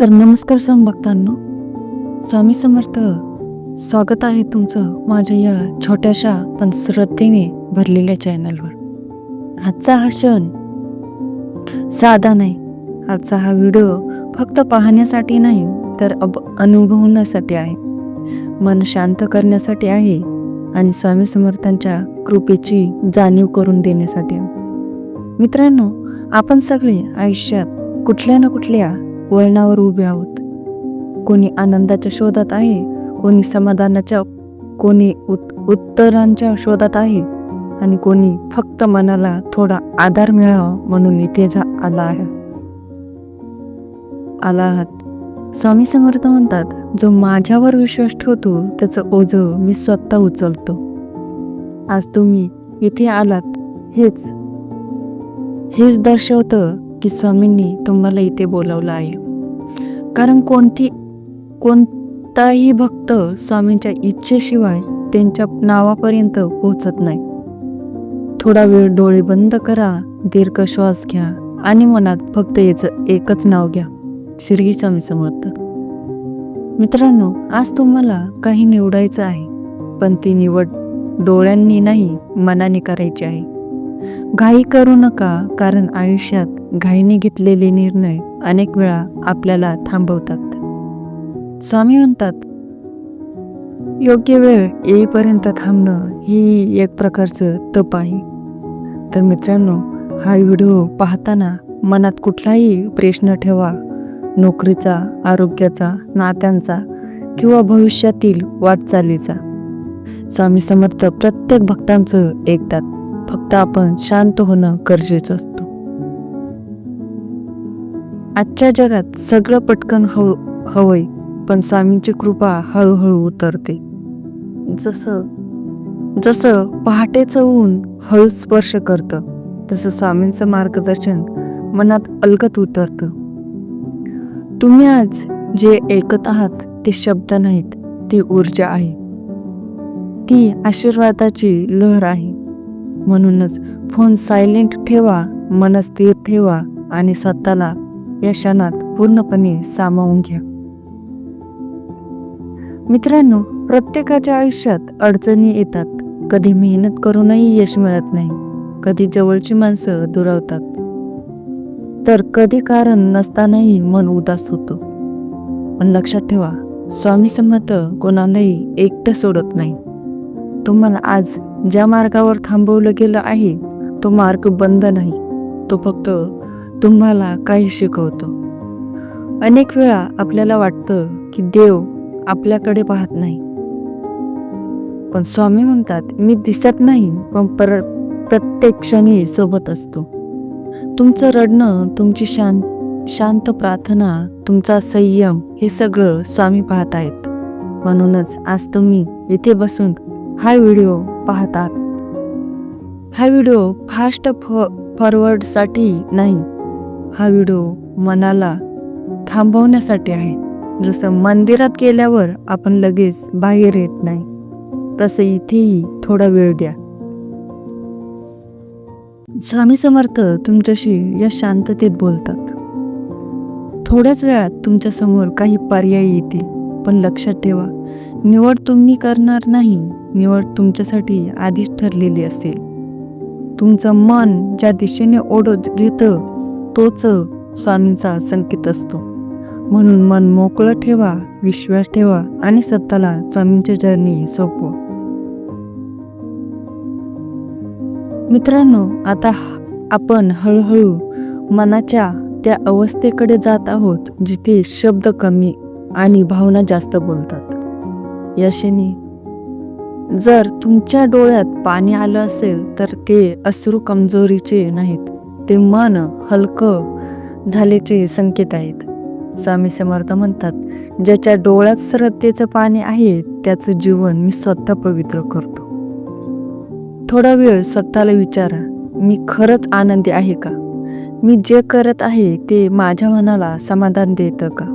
तर नमस्कार भक्तांनो, स्वामी समर्थ. स्वागत आहे तुमचं माझ्या या छोट्याशा पण श्रद्धेने भरलेल्या चॅनलवर. आजचा हा क्षण साधा नाही. आजचा हा व्हिडिओ फक्त पाहण्यासाठी नाही तर अनुभवण्यासाठी आहे, मन शांत करण्यासाठी आहे आणि स्वामी समर्थांच्या कृपेची जाणीव करून देण्यासाठी आहे. मित्रांनो, आपण सगळे आयुष्यात कुठल्या ना कुठल्या वळणावर उभे आहोत. कोणी आनंदाच्या शोधात आहे, कोणी समाधानाच्या, कोणी उत्तरांच्या शोधात आहे आणि कोणी फक्त मनाला थोडा आधार मिळावा म्हणून इथे आला आहात. स्वामी समर्थ म्हणतात, जो माझ्यावर विश्वास ठेवतो त्याचं ओझं मी स्वतः उचलतो. आज तुम्ही इथे आलात हेच दर्शवतं की स्वामींनी तुम्हाला इथे बोलावलं आहे. कारण कोणताही भक्त स्वामींच्या इच्छेशिवाय त्यांच्या नावापर्यंत पोहोचत नाही. थोडा वेळ डोळे बंद करा, दीर्घ श्वास घ्या आणि मनात फक्त याचं एकच नाव घ्या, श्री स्वामी समर्थ. मित्रांनो, आज तुम्हाला काही निवडायचं आहे, पण ती निवड डोळ्यांनी नाही मनाने करायची आहे. घाई करू नका, कारण आयुष्यात घाईने घेतलेले निर्णय अनेक वेळा आपल्याला थांबवतात. स्वामी म्हणतात, योग्य वेळ येईपर्यंत थांबणं ही एक प्रकारचं तप आहे. तर मित्रांनो, हा व्हिडिओ पाहताना मनात कुठलाही प्रश्न ठेवा, नोकरीचा, आरोग्याचा, नात्यांचा किंवा भविष्यातील वाटचालीचा. स्वामी समर्थ प्रत्येक भक्तांचं ऐकतात, फक्त आपण शांत होणं गरजेचं असतं. आजच्या जगात सगळं पटकन हवंय, पण स्वामींची कृपा हळूहळू उतरते. जसं पहाटेचं ऊन हळू स्पर्श करतं, तसं स्वामींचं मार्गदर्शन मनात अलगद उतरतं. तुम्ही आज जे ऐकत आहात ते शब्द नाहीत, ती ऊर्जा आहे, ती आशीर्वादाची लहर आहे. म्हणूनच फोन सायलेंट ठेवा, मन स्थिर ठेवा आणि स्वतःला या क्षणात पूर्णपणे सामावून घ्या. मित्रांनो, प्रत्येकाच्या आयुष्यात अडचणी येतात. कधी मेहनत करूनही यश मिळत नाही, कधी जवळची माणसं दुरावतात, तर कधी कारण नसतानाही मन उदास होतं. पण लक्षात ठेवा, स्वामी समर्थ कोणालाही एकटं सोडत नाही. तुम्हाला आज ज्या मार्गावर थांबवलं गेलं आहे तो मार्ग बंद नाही, तो फक्त तुम्हाला काही शिकवतो. अनेक वेळा आपल्याला वाटतं की देव आपल्याकडे पाहत नाही, पण स्वामी म्हणतात, मी दिसत नाही पण प्रत्येक क्षणी सोबत असतो. तुमचं रडणं, तुमची शांत प्रार्थना, तुमचा संयम हे सगळं स्वामी पाहत आहेत. म्हणूनच आज तुम्ही इथे बसून हा व्हिडिओ पाहतात. हा व्हिडिओ फास्ट फॉरवर्डसाठी नाही, हा व्हिडिओ मनाला थांबवण्यासाठी आहे. जसं मंदिरात गेल्यावर आपण लगेच बाहेर येत नाही, तसं इथेही थोडा वेळ द्या. स्वामी समर्थ तुमच्याशी या शांततेत बोलतात. थोड्याच वेळात तुमच्या समोर काही पर्याय येतील, पण लक्षात ठेवा, निवड तुम्ही करणार नाही, निवड तुमच्यासाठी आधीच ठरलेली असेल. तुमचं मन ज्या दिशेने ओढत घेतं तोच स्वामींचा संकेत असतो. म्हणून मन मोकळं ठेवा, विश्वास ठेवा आणि स्वतःला स्वामींच्या चरणी सोपवा. मित्रांनो, आता आपण हळूहळू मनाच्या त्या अवस्थेकडे जात आहोत जिथे शब्द कमी आणि भावना जास्त बोलतात. याशिनी जर तुमच्या डोळ्यात पाणी आलं असेल तर ते अश्रू कमजोरीचे नाहीत, ते मन हलकं झाल्याचे संकेत आहेत. स्वामी समर्थ म्हणतात, ज्याच्या डोळ्यात श्रद्धेचं पाणी आहे त्याचं जीवन मी स्वतः पवित्र करतो. थोडा वेळ स्वतःला विचारा, मी खरंच आनंदी आहे का? मी जे करत आहे ते माझ्या मनाला समाधान देतं का?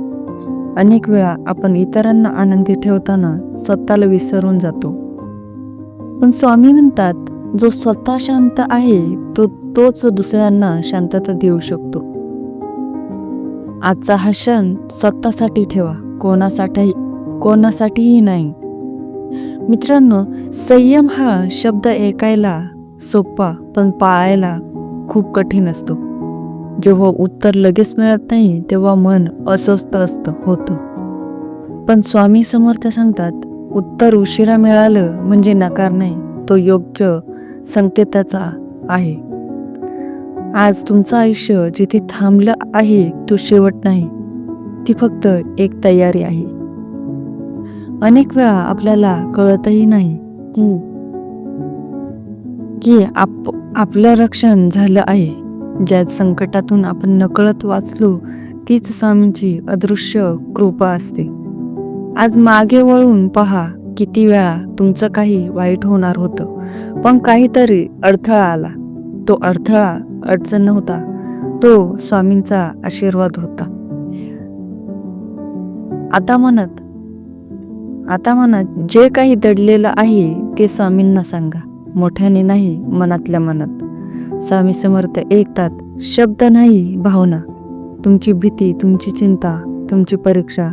अनेक वेळा आपण इतरांना आनंदी ठेवताना स्वतःला विसरून जातो. पण स्वामी म्हणतात, जो स्वतः शांत आहे तोच दुसऱ्यांना शांतता देऊ शकतो. आजचा हा क्षण स्वतःसाठी ठेवा, कोणासाठीही नाही. मित्रांनो, संयम हा शब्द ऐकायला सोपा पण पाळायला खूप कठीण असतो. जेव्हा उत्तर लगेच मिळत नाही तेव्हा मन अस्वस्थ होतं. पण स्वामी समर्थ सांगतात, उत्तर उशिरा मिळालं म्हणजे नकार नाही, तो योग्य संकेताचा आहे. आज तुमचं आयुष्य जिथे थांबलं आहे तो शेवट नाही, ती फक्त एक तयारी आहे. अनेक वेळा आपल्याला कळतही नाही की आपलं रक्षण झालं आहे. ज्या संकटातून आपण नकळत वाचलो तीच स्वामींची अदृश्य कृपा असते. आज मागे वळून पहा, किती वेळा तुमचं काही वाईट होणार होतं, पण काहीतरी अडथळा आला. तो अडथळा अडचण नव्हता, तो स्वामींचा आशीर्वाद होता. आता मनात जे काही दडलेलं आहे ते स्वामींना सांगा, मोठ्याने नाही, मनातल्या मनात. स्वामी समर्थ ऐकतात, शब्द नाही, भावना. तुमची भीती, तुमची चिंता, तुमची परीक्षा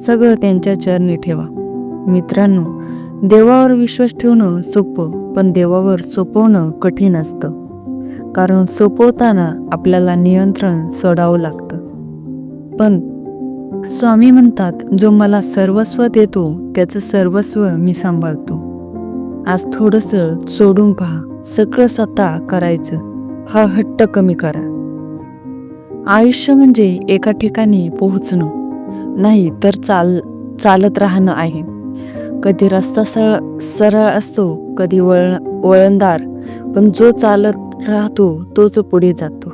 सगळं त्यांच्या चरणी ठेवा. मित्रांनो, देवावर विश्वास ठेवणं सोपं, पण देवावर सोपवणं कठीण असतं. कारण सोपवताना आपल्याला नियंत्रण सोडावं लागतं. पण स्वामी म्हणतात, जो मला सर्वस्व देतो त्याचं सर्वस्व मी सांभाळतो. आज थोडंसं सोडून पहा, सगळं स्वतः करायचं हा हट्ट कमी करा. आयुष्य म्हणजे एका ठिकाणी पोहोचणं नाही, तर चालत राहणं आहे. कधी रस्ता सरळ असतो, कधी वळणदार, पण जो चालत राहतो तोच पुढे जातो.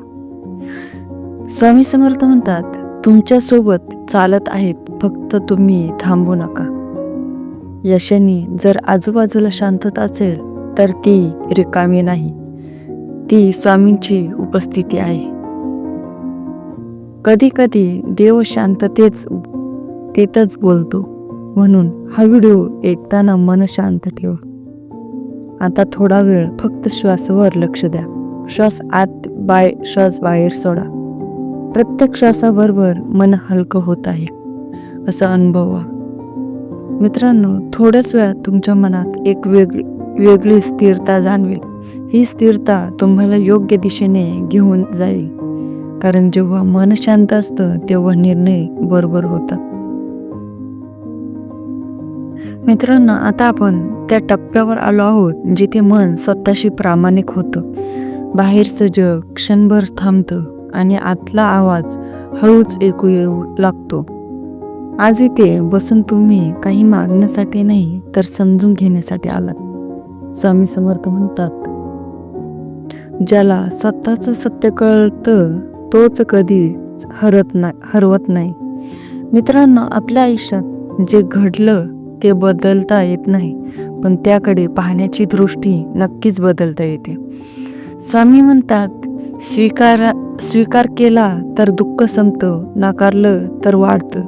स्वामी समर्थ म्हणतात, तुमच्या सोबत चालत आहेत, फक्त तुम्ही थांबू नका. यशाने जर आजूबाजूला शांतता असेल तर ती रिकामी नाही, ती स्वामींची उपस्थिती आहे. कधी कधी देव शांततेतच बोलतो, म्हणून हा व्हिडिओ ऐकताना मन शांत ठेवा. आता थोडा वेळ फक्त श्वासावर लक्ष द्या. श्वास आत श्वास बाहेर सोडा. प्रत्येक श्वासाबरोबर मन हलकं होत आहे असं अनुभवा. मित्रांनो, थोड्याच वेळात तुमच्या मनात एक वेगळी स्थिरता जाणवेल. ही स्थिरता तुम्हाला योग्य दिशेने घेऊन जाईल. कारण जेव्हा मन शांत असतं तेव्हा निर्णय बरोबर होतात. मित्रांनो, आता आपण त्या टप्प्यावर आलो आहोत जिथे मन स्वतःशी प्रामाणिक होतं. बाहेरचं जग क्षणभर थांबतं आणि आतला आवाज हळूच ऐकू येऊ लागतो. आज इथे बसून तुम्ही काही मागण्यासाठी नाही, तर समजून घेण्यासाठी आलात. स्वामी समर्थ म्हणतात, ज्याला स्वतःच सत्य कळतं तोच कधी हरवत नाही. मित्रांनो, आपल्या आयुष्यात जे घडलं ते बदलता येत नाही, पण त्याकडे पाहण्याची दृष्टी नक्कीच बदलता येते. स्वामी म्हणतात, स्वीकार केला तर दुःख संपतं, नाकारलं तर वाढतं.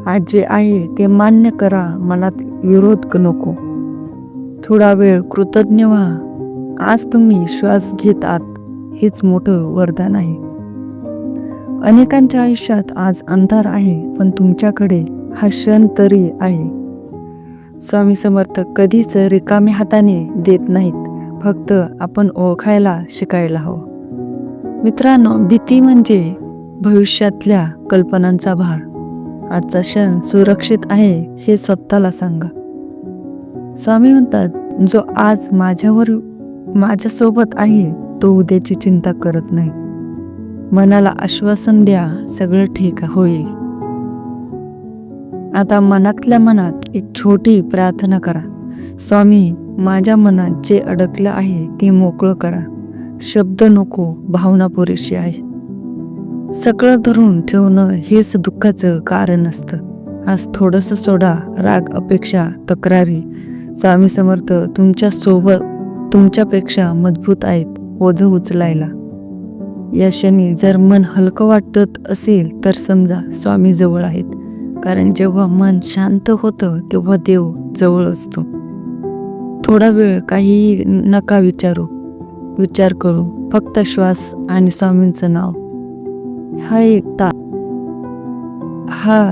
आज जे आहे ते मान्य करा, मनात विरोध नको. थोडा वेळ कृतज्ञ व्हा. आज तुम्ही श्वास घेत आहात, हेच मोठं वरदान आहे. अनेकांच्या आयुष्यात आज अंधार आहे, पण तुमच्याकडे हा क्षण तरी आहे. स्वामी समर्थ कधीच रिकाम्या हाताने देत नाहीत, फक्त आपण ओळखायला शिकायला हवं. मित्रांनो, भीती म्हणजे भविष्यातल्या कल्पनांचा भार. आजचा क्षण सुरक्षित आहे हे स्वतःला सांगा. स्वामी म्हणतात, जो आज माझ्यासोबत आहे तो उद्याची चिंता करत नाही. मनाला आश्वासन द्या, सगळं ठीक होईल. आता मनातल्या मनात एक छोटी प्रार्थना करा. स्वामी, माझ्या मनात जे अडकलं आहे ते मोकळं करा. शब्द नको, भावना पुरेशी आहे. सगळं धरून ठेवणं हेच दुःखाचं कारण असतं. आज थोडंसं सोडा राग, अपेक्षा, तक्रारी. स्वामी समर्थ तुमच्यापेक्षा मजबूत आहेत ओझं उचलायला. या क्षणी जर मन हलकं वाटत असेल तर समजा स्वामी जवळ आहेत. कारण जेव्हा मन शांत होतं तेव्हा देव जवळ असतो. थोडा वेळ काही नका विचार करू, फक्त श्वास आणि स्वामींचं नाव. हा एक हा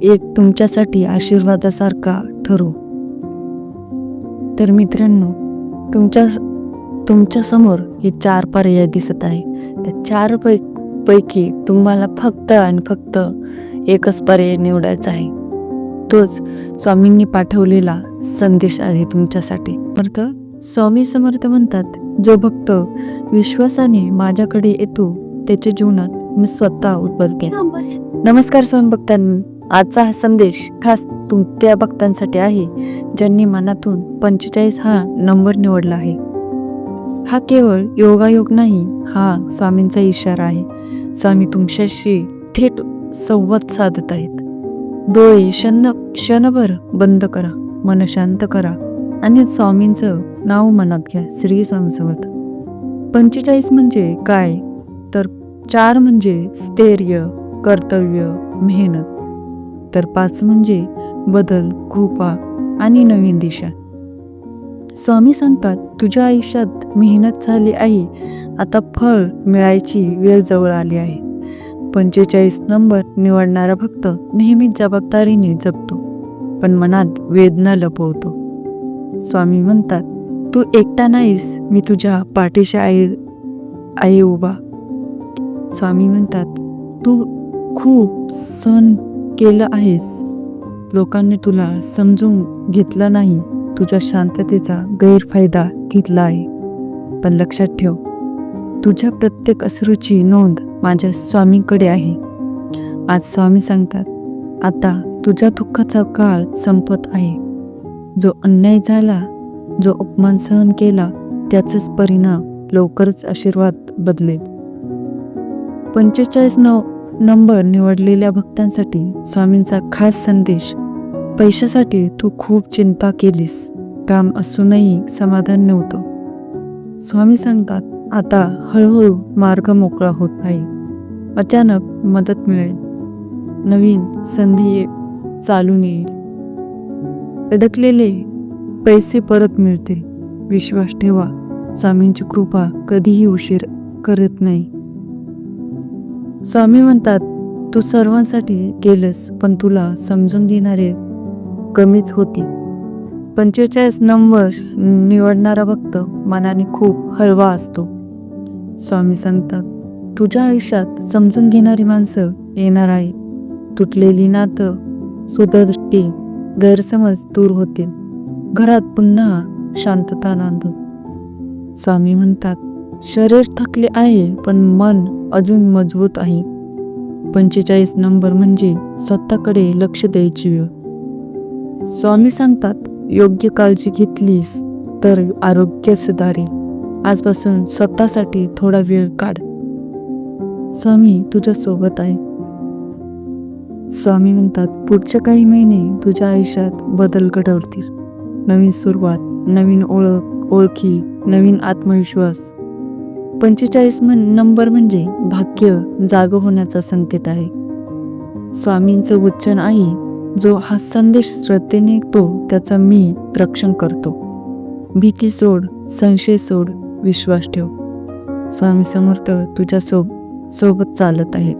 एक तुमच्यासाठी आशीर्वादासारखा ठरो. तर मित्रांनो, तुमच्या समोर हे 4 पर्याय दिसत आहे. त्या 4 पैकी तुम्हाला फक्त आणि फक्त एकच पर्याय निवडायचा आहे. तोच स्वामींनी पाठवलेला संदेश आहे तुमच्यासाठी. स्वामी समर्थ म्हणतात, जो भक्त विश्वासाने माझ्याकडे येतो त्याच्या जीवनात मी स्वतः उद्बलते. नमस्कार स्वामी भक्तांनो, आजचा हा संदेश खास त्या भक्तांसाठी आहे ज्यांनी मनातून 45 हा नंबर निवडला आहे. हा केवळ योगायोग नाही, हा स्वामींचा इशारा आहे. स्वामी तुमच्याशी थेट संवाद साधत आहेत. डोळे क्षणभर बंद करा, मन शांत करा आणि स्वामींचं नाव मनात घ्या. श्री स्वामी समर्थ. 45 म्हणजे काय? तर 4 म्हणजे स्थैर्य, कर्तव्य, मेहनत. तर 5 म्हणजे बदल, कृपा आणि नवीन दिशा. स्वामी सांगतात, तुझ्या आयुष्यात मेहनत झाली आहे, आता फळ मिळायची वेळ जवळ आली आहे. 45 नंबर निवडणारा भक्त नेहमीच जबाबदारीने जगतो, पण मनात वेदना लपवतो. स्वामी म्हणतात, तू एकटा नाहीस, मी तुझ्या पाठीशी आहे उभा. स्वामी म्हणतात, तू खूप सहन केलं आहेस, लोकांनी तुला समजून घेतलं नाही, तुझ्या शांततेचा गैरफायदा घेतला आहे. पण लक्षात ठेव, तुझ्या प्रत्येक अश्रूची नोंद माझ्या स्वामींकडे आहे. आज स्वामी सांगतात, आता तुझ्या दुःखाचा काळ संपत आहे. जो अन्याय झाला, जो अपमान सहन केला, त्याचाच परिणाम लवकरच आशीर्वाद बदलेल. 45 नंबर निवडलेल्या भक्तांसाठी स्वामींचा खास संदेश. पैशासाठी तू खूप चिंता केलीस, काम असूनही समाधान नव्हतं. स्वामी सांगतात, आता हळूहळू मार्ग मोकळा होत आहे. अचानक मदत मिळेल, नवीन संधी चालून येईल, अडकलेले पैसे परत मिळतील. विश्वास ठेवा, स्वामींची कृपा कधीही उशीर करत नाही. स्वामी म्हणतात, तू सर्वांसाठी केलंस, पण तुला समजून घेणारे कमीच होती. 45 नंबर निवडणारा भक्त मनाने खूप हळवा असतो. स्वामी सांगतात, तुझ्या आयुष्यात समजून घेणारी माणसं येणार आहेत. तुटलेली नातं सुधारतील, गैरसमज दूर होतील, घरात पुन्हा शांतता नांदेल. स्वामी म्हणतात, शरीर थकले आहे, पण मन अजून मजबूत आहे. 45 नंबर म्हणजे स्वतःकडे लक्ष द्यायची वेळ. स्वामी सांगतात, योग्य काळजी घेतलीस तर आरोग्य सुधारेल. आजपासून स्वतःसाठी थोडा वेळ काढ. स्वामी तुझ्या सोबत आहे. स्वामी म्हणतात, पुढचे काही महिने तुझ्या आयुष्यात बदल घडवतील. नवीन सुरुवात, नवीन ओळखी, नवीन आत्मविश्वास. 45 नंबर म्हणजे भाग्य जाग होण्याचा संकेत आहे. स्वामींचं वचन आहे, जो हा संदेश श्रद्धेने ऐकतो त्याचा मी रक्षण करतो. भीती सोड, संशय सोड, विश्वास ठेव. स्वामी समर्थ तुझ्या सोबत चालत आहे.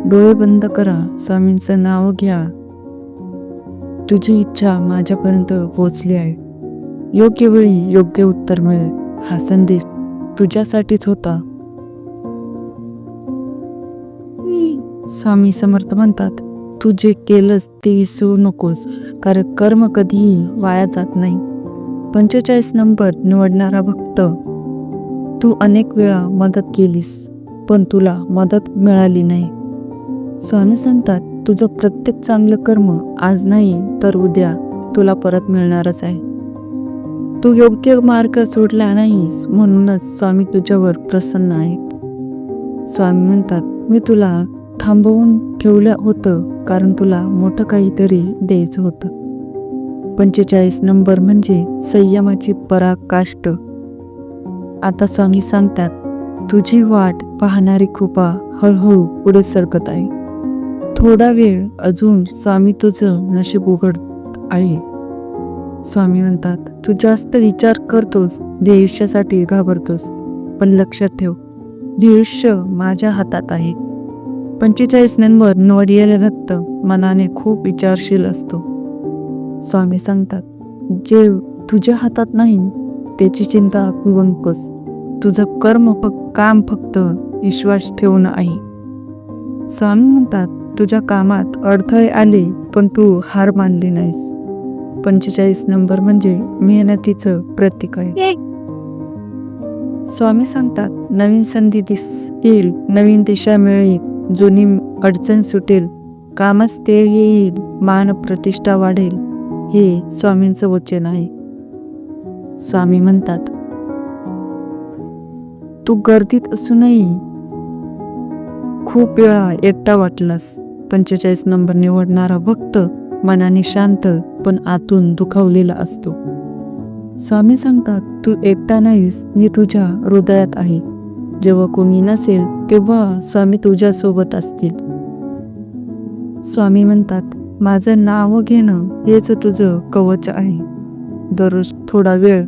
डोळे बंद करा, स्वामींचं नाव घ्या. तुझी इच्छा माझ्यापर्यंत पोहोचली आहे. योग्य वेळी योग्य उत्तर मिळेल. हा संदेश तुझ्यासाठीच होता. स्वामी समर्थ म्हणतात, तू जे केलंस ते विसरू नकोस, कारण कर्म कधीही वाया जात नाही. 45 नंबर निवडणारा भक्त, तू अनेक वेळा मदत केलीस, पण तुला मदत मिळाली नाही. स्वामी सांगतात, तुझं प्रत्येक चांगलं कर्म आज नाही तर उद्या तुला परत मिळणारच आहे. तू योग्य मार्ग सोडला नाहीस, म्हणूनच स्वामी तुझ्यावर प्रसन्न आहेत. स्वामी म्हणतात, मी तुला थांबवून ठेवलं होतं, कारण तुला मोठं काहीतरी द्यायचं होतं. 45 नंबर म्हणजे संयमाची पराकाष्ठ. आता स्वामी सांगतात, तुझी वाट पाहणारी कृपा हळूहळू पुढे सरकत आहे. थोडा वेळ अजून, स्वामी तुझं नशीब उघडत आहे. स्वामी म्हणतात, तू जास्त विचार करतोस, ध्येयासाठी घाबरतोस, पण लक्षात ठेव, ध्येय माझ्या हातात आहे. 45 नंबर निवडलेले रक्त मनाने खूप विचारशील असतो. स्वामी सांगतात, जे तुझ्या हातात नाही त्याची चिंता करू नकोस. तुझं काम फक्त विश्वास ठेवणं आहे. स्वामी म्हणतात, तुझ्या कामात अडथळे आले पण तू हार मानली नाहीस. 45 नंबर म्हणजे मेहनतीचं प्रतीक आहे. स्वामी सांगतात, नवीन संधी येईल, नवीन दिशा मिळेल, जुनी अडचण सुटेल, कामात स्थैर्य येईल, मान प्रतिष्ठा वाढेल. हे स्वामींचं वचन आहे. स्वामी म्हणतात, तू गर्दीत असूनही खूप वेळा एकटा वाटलास. 45 नंबर निवडणारा भक्त मनाने शांत पण आतून दुखावलेला असतो. स्वामी सांगतात, तू एकटा नाहीस, मी तुझ्या हृदयात आहे. जेव्हा कोणी नसेल तेव्हा स्वामी तुझ्या सोबत असतील. स्वामी म्हणतात, माझं नाव घेणं हेच तुझं कवच आहे. दररोज थोडा वेळ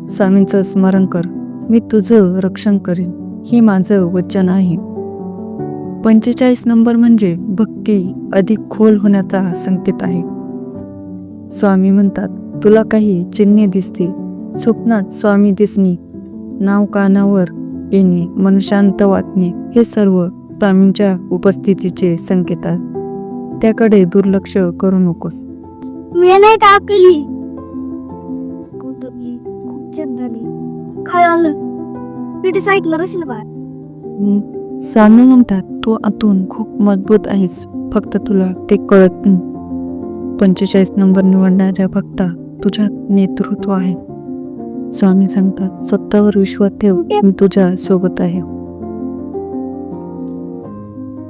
स्वामींचं स्मरण कर. मी तुझं रक्षण करीन, हे माझं वचन आहे. 45 नंबर म्हणजे भक्ती अधिक खोल होण्याचा संकेत आहे. स्वामी म्हणतात, तुला काही चिन्हे दिसते. स्वप्नात स्वामी दिसणे, नाव कानावर येणे, मन शांत वाटणे, हे सर्व स्वामींच्या उपस्थितीचे संकेत आहेत. त्याकडे दुर्लक्ष करू नकोस. स्वामी म्हणतात, तू आतून खूप मजबूत आहेस, फक्त तुला ते कळत नाही. 45 नंबर निवडणाऱ्या भक्ता तुझ्यात नेतृत्व आहे. स्वामी सांगतात, स्वतःवर विश्वास ठेव, मी तुझ्या सोबत आहे.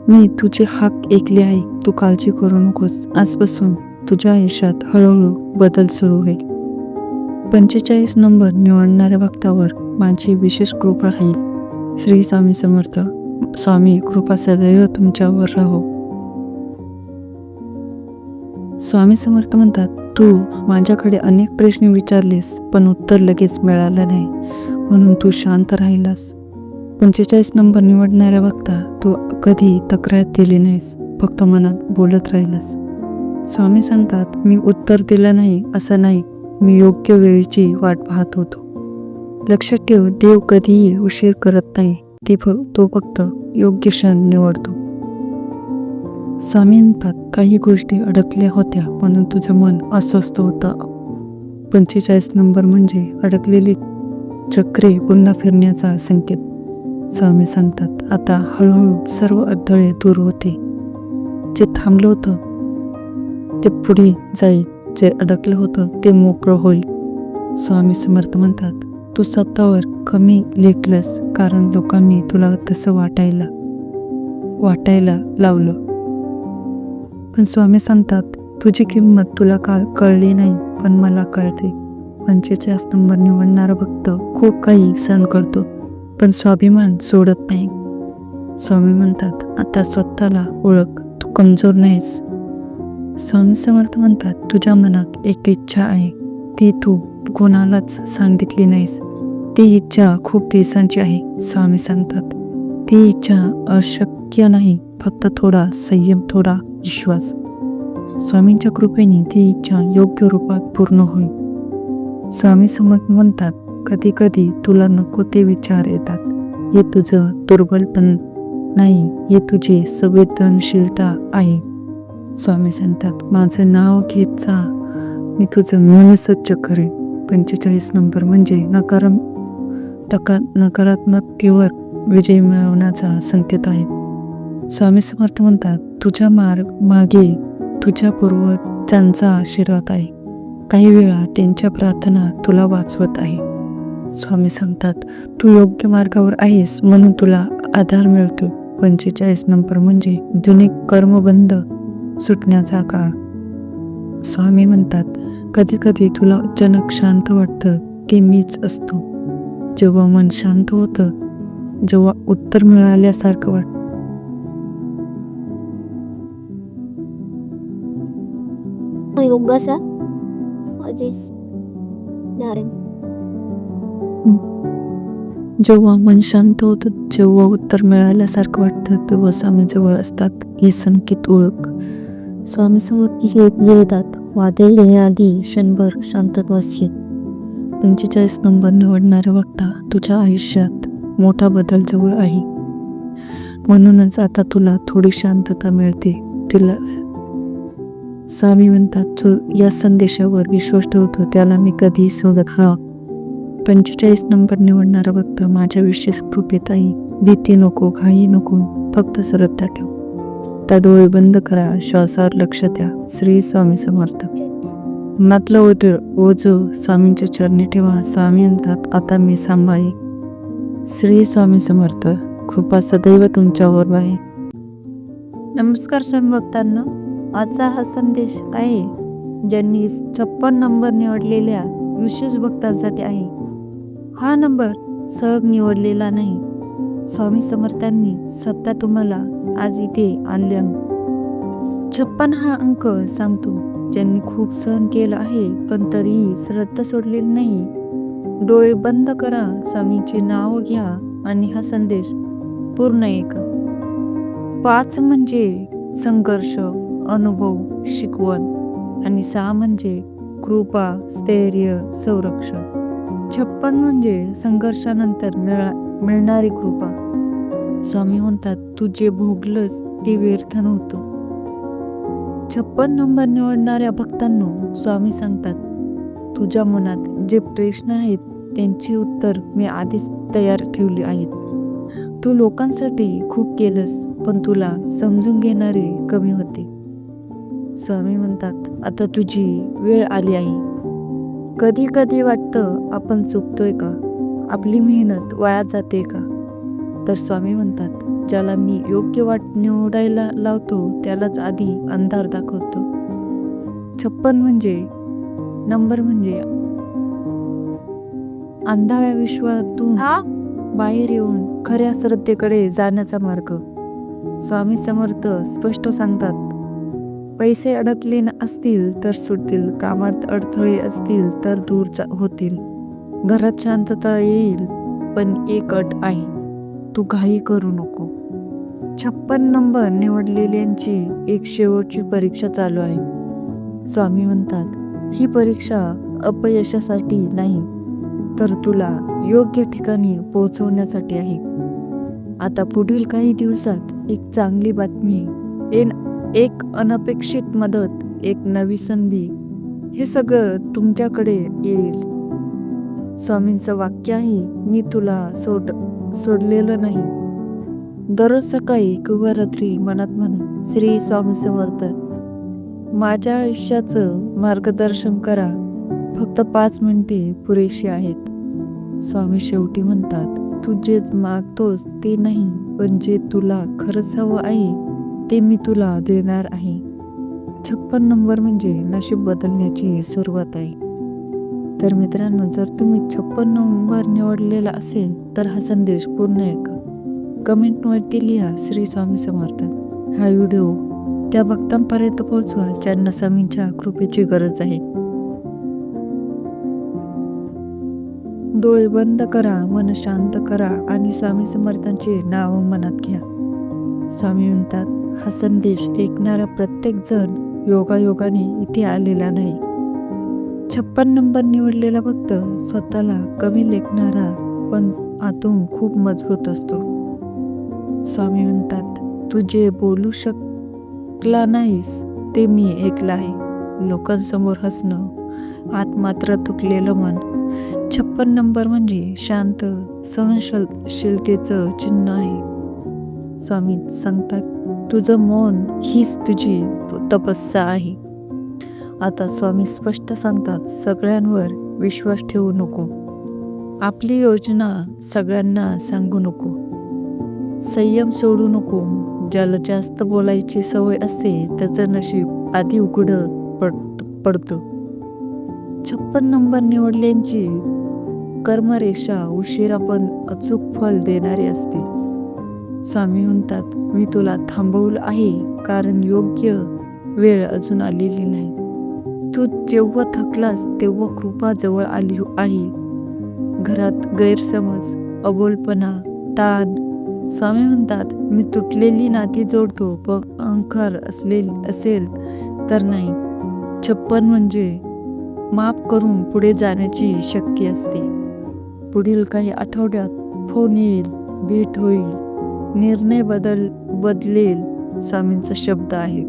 मी तुझे हाक ऐकले आहे, तू काळजी करू नकोस. आजपासून तुझ्या आयुष्यात हळूहळू बदल सुरू होईल. 45 नंबर निवडणाऱ्या भक्तावर माझी विशेष कृपा राहील. श्री स्वामी समर्थ. स्वामी कृपा सदैव तुमच्यावर राहो. स्वामी समर्थ म्हणतात, तू माझ्याकडे अनेक प्रश्न विचारलेस पण उत्तर लगेच मिळालं नाही, म्हणून तू शांत राहिलास. 45 नंबर निवडणाऱ्या भक्ता, तू कधी तक्रार दिली नाहीस, फक्त मनात बोलत राहिलास. स्वामी सांगतात, मी उत्तर दिलं नाही असं नाही, मी योग्य वेळेची वाट पाहत होतो. लक्षात ठेव, देव कधीही उशीर करत नाही, तो फक्त योग्य क्षण निवडतो. स्वामी म्हणतात, काही गोष्टी अडकल्या होत्या म्हणून तुझं मन अस्वस्थ होतं. 45 नंबर म्हणजे अडकलेली चक्रे पुन्हा फिरण्याचा संकेत. स्वामी सांगतात, आता हळूहळू सर्व अडथळे दूर होते. जे थांबलं होतं ते पुढे जाईल, जे अडकलं होतं ते मोकळं होईल. स्वामी समर्थ म्हणतात, तू स्वतःवर कमी लेखलंस कारण लोकांनी तुला तसं वाटायला लावलं. पण स्वामी सांगतात, तुझी किंमत तुला कळली नाही पण मला कळते. 45 नंबर निवडणारा भक्त खूप काही सहन करतो पण स्वाभिमान सोडत नाही. स्वामी म्हणतात, आता स्वतःला ओळख, तू कमजोर नाहीस. स्वामी समर्थ म्हणतात, तुझ्या मनात एक इच्छा आहे, ती तू कोणालाच सांगितली नाहीस. ती इच्छा खूप दिवसांची आहे. स्वामी सांगतात, ती इच्छा अशक्य नाही, फक्त थोडा संयम, थोडा विश्वास. स्वामींच्या कृपेने ती इच्छा योग्य रूपात पूर्ण होईल. स्वामी समर्थ म्हणतात, कधी कधी तुला नको ते विचार येतात. हे तुझं दुर्बलपण नाही, हे तुझी संवेदनशीलता आहे. स्वामी सांगतात, माझं नाव घेत जा, मी तुझं मन स्वच्छ करेन. 45 नंबर म्हणजे नकारात्मकतेवर विजय मिळवण्याचा संकेत आहे. स्वामी समर्थ म्हणतात, तुझ्या मागे तुझ्या पूर्वजांचा आशीर्वाद आहे. काही वेळा त्यांच्या प्रार्थना तुला वाचवत आहे. स्वामी सांगतात, तू योग्य मार्गावर आहेस म्हणून तुला आधार मिळतो. 45 नंबर म्हणजे जुने कर्मबंध सुटण्याचा काळ. स्वामी म्हणतात, कधी कधी तुला अचानक शांत वाटतं की मीच असतो. जेव्हा मन शांत होतं, जेव्हा उत्तर मिळाल्यासारखं वाटतं, जेव्हा मन शांत होतं, जेव्हा उत्तर उत्तर मिळाल्यासारखं वाटतं तेव्हा स्वामी जवळ असतात हे संकेत ओळख. स्वामी समोर येतात. वादळ येण्याआधी क्षणभर शांतता असते. 45 नंबर निवडणाऱ्या बघता तुझ्या आयुष्यात मोठा बदल जवळ आहे. म्हणूनच आता तुला थोडी शांतता मिळते. तिला स्वामी म्हणतात, जो या संदेशावर विश्वास ठेवतो त्याला मी कधीही सोडत हा. 45 नंबर निवडणारा बघता माझ्याविषयी कृपेत आहे. भीती नको, घाई नको, फक्त श्रद्धा ठेव. आता डोळे बंद करा, श्वासावर लक्ष द्या. श्री स्वामी समर्थ. मनातलं ओझं स्वामींच्या चरणी ठेवा. स्वामी म्हणतात, आता मी सांभाळे. श्री स्वामी समर्थ. कृपा सदैव तुमच्यावर आहे. नमस्कार स्वामी भक्तांना. आजचा हा संदेश आहे ज्यांनी 56 नंबर निवडलेल्या विशेष भक्तांसाठी आहे. हा नंबर सहज निवडलेला नाही. स्वामी समर्थांनी स्वतः तुम्हाला आज इथे आणले आहे. 56 हा अंक सांगतो ज्यांनी खूप सहन केलं आहे पण तरीही श्रद्धा सोडलेली नाही. डोळे बंद करा, स्वामीचे नाव घ्या आणि हा संदेश पूर्ण ऐका. 5 म्हणजे संघर्ष, अनुभव, शिकवण आणि 6 म्हणजे कृपा, स्थैर्य, संरक्षण. 56 म्हणजे संघर्षानंतर मिळणारी कृपा. स्वामी म्हणतात, तू जे भोगलंस ते व्यर्थ नव्हतं. 56 नंबर निवडणाऱ्या भक्तांनो, स्वामी सांगतात, तुझ्या मनात जे प्रश्न आहेत त्यांची उत्तर मी आधीच तयार ठेवली आहेत. तू लोकांसाठी खूप केलंस पण तुला समजून घेणारे कमी होते. स्वामी म्हणतात, आता तुझी वेळ आली आहे. कधी कधी वाटतं आपण चुकतोय का, आपली मेहनत वाया जाते का? तर स्वामी म्हणतात, ज्याला मी योग्य वाट निवडायला लावतो त्यालाच आधी अंधार दाखवतो. 56 म्हणजे नंबर म्हणजे अंधाव्या विश्वातून बाहेर येऊन खऱ्या श्रद्धेकडे जाण्याचा मार्ग. स्वामी समर्थ स्पष्ट सांगतात, पैसे अडकले असतील तर सुटतील, कामात अडथळे असतील तर दूर होतील, घरात शांतता येईल, पण एक अट आहे, तू घाई करू नको. 56 नंबर निवडलेल्यांची एक शेवटची परीक्षा चालू आहे. स्वामी म्हणतात, ही परीक्षा अपयशासाठी नाही तर तुला योग्य ठिकाणी पोहोचवण्यासाठी आहे. आता पुढील काही दिवसात एक चांगली बातमी, एक अनपेक्षित मदत, एक नवी संधी, हे सगळं तुमच्याकडे येईल. स्वामींचं वाक्य आहे, मी तुला सोडलेलं नाही. दररोज सकाळी किंवा रात्री मनात म्हणा, श्री स्वामी समर्थ, माझ्या आयुष्याचं मार्गदर्शन करा. फक्त 5 मिनिटे पुरेशी आहेत. स्वामी शेवटी म्हणतात, तू जे मागतोस ते नाही, पण जे तुला खरंच हवं आहे ते मी तुला देणार आहे. 56 नंबर म्हणजे नशीब बदलण्याची सुरुवात आहे. तर मित्रांनो, जर तुम्ही 56 नंबर निवडलेला असेल तर हा संदेश पूर्ण ऐका. कमेंटवरती लिहा, श्री स्वामी समर्थ. हा व्हिडिओ त्या भक्तांपर्यंत पोहोचवा ज्यांना स्वामींच्या कृपेची गरज आहे. डोळे बंद करा, मन शांत करा आणि स्वामी समर्थांचे नाव मनात घ्या. स्वामी म्हणतात, हा संदेश ऐकणारा प्रत्येक जण योगायोगाने इथे आलेला नाही. 56 नंबर निवडलेला भक्त स्वतःला कमी लेखणारा पण आतून खूप मजबूत असतो. स्वामी म्हणतात, तू जे बोलू शकला नाहीस ते मी ऐकलं आहे. लोकांसमोर हसणं, आत मात्र तुटलेलं मन. 56 नंबर म्हणजे शांत सहनशीलतेचं चिन्ह आहे. स्वामी सांगतात, तुझं मौन हीच तुझी तपस्या आहे. आता स्वामी स्पष्ट सांगतात, सगळ्यांवर विश्वास ठेवू नको, आपली योजना सगळ्यांना सांगू नको, संयम सोडू नको. ज्याला जास्त बोलायची सवय असते त्याचं नशीब आधी उघडं पडतं. 56 नंबर निवडल्यांची कर्मरेषा उशिरा पण अचूक फल देणारी असते. स्वामी म्हणतात, मी तुला थांबवलं आहे कारण योग्य वेळ अजून आलेली नाही. तू जेव्हा थकलास तेव्हा कृपा जवळ आली आहे. घरात गैरसमज, अबोलपणा, ताण स्वामी म्हणतात, मी तुटलेली नाती जोडतो, पण अहंकार असेल तर नाही. 56 म्हणजे माफ करून पुढे जाण्याची शक्ती असते. पुढील काही आठवड्यात फोन येईल, भेट होईल, निर्णय बदलेल. स्वामींचा शब्द आहे.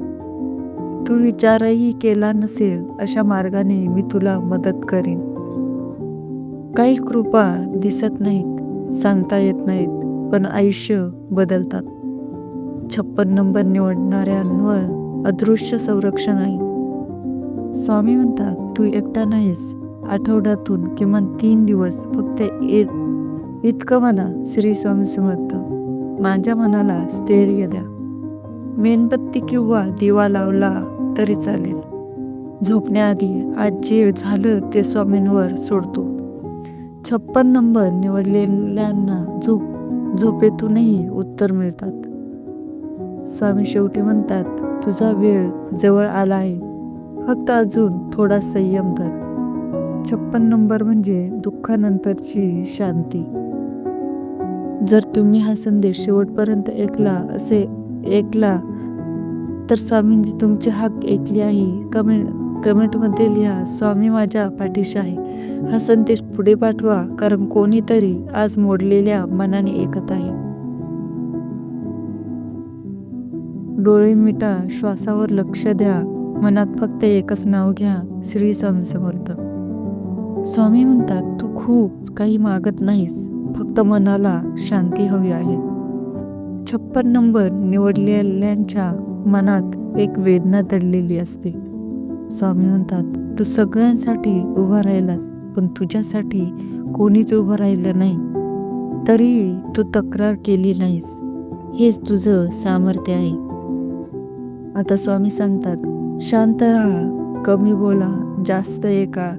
तू विचारही केला नसेल अशा मार्गाने मी तुला मदत करीन. काही कृपा दिसत नाहीत, सांगता येत नाहीत, पण आयुष्य बदलतात. 56 नंबर निवडणाऱ्यांवर अदृश्य संरक्षण आहे. स्वामी म्हणतात, तू एकटा नाहीस. आठवड्यातून किमान 3 दिवस फक्त इतकं म्हणा, श्री स्वामी समर्थ, माझ्या मनाला स्थैर्य द्या. मेणबत्ती किंवा दिवा लावला तरी चालेल. झोपण्याआधी आज जे झालं ते स्वामींवर सोडतो. 56 नंबर निवडलेल्यांना झोपेतूनही उत्तर मिळतात. स्वामी शेवटी म्हणतात, तुझा वेळ जवळ आला आहे, फक्त अजून थोडा संयम धर. 56 नंबर म्हणजे दुःखानंतरची शांती. जर तुम्ही हा संदेश शेवटपर्यंत ऐकला तर स्वामींनी तुमचे हाक ऐकली आहे. कमेंटमध्ये लिहा, स्वामी माझ्या पाठीशी आहे. हा संदेश पुढे पाठवा, कारण कोणीतरी आज मोडलेल्या मनाने ऐकत आहे. डोळे मिटा, श्वासावर लक्ष द्या, मनात फक्त एकच नाव घ्या, श्री स्वामी समर्थ. स्वामी म्हणतात, तू खूप काही मागत नाहीस, फक्त मनाला शांती हवी आहे. 56 नंबर निवडलेल्यांच्या मनात एक वेदना दडलेली असते. स्वामी म्हणतात, तू सगळ्यांसाठी उभा राहिलास, पण तुझ्यासाठी कोणीच उभं राहिलं नाही. तरी तू तक्रार केली नाहीस. हेच तुझं सामर्थ्य आहे. आता स्वामी सांगतात, शांत राहा, कमी बोला, जास्त ऐका.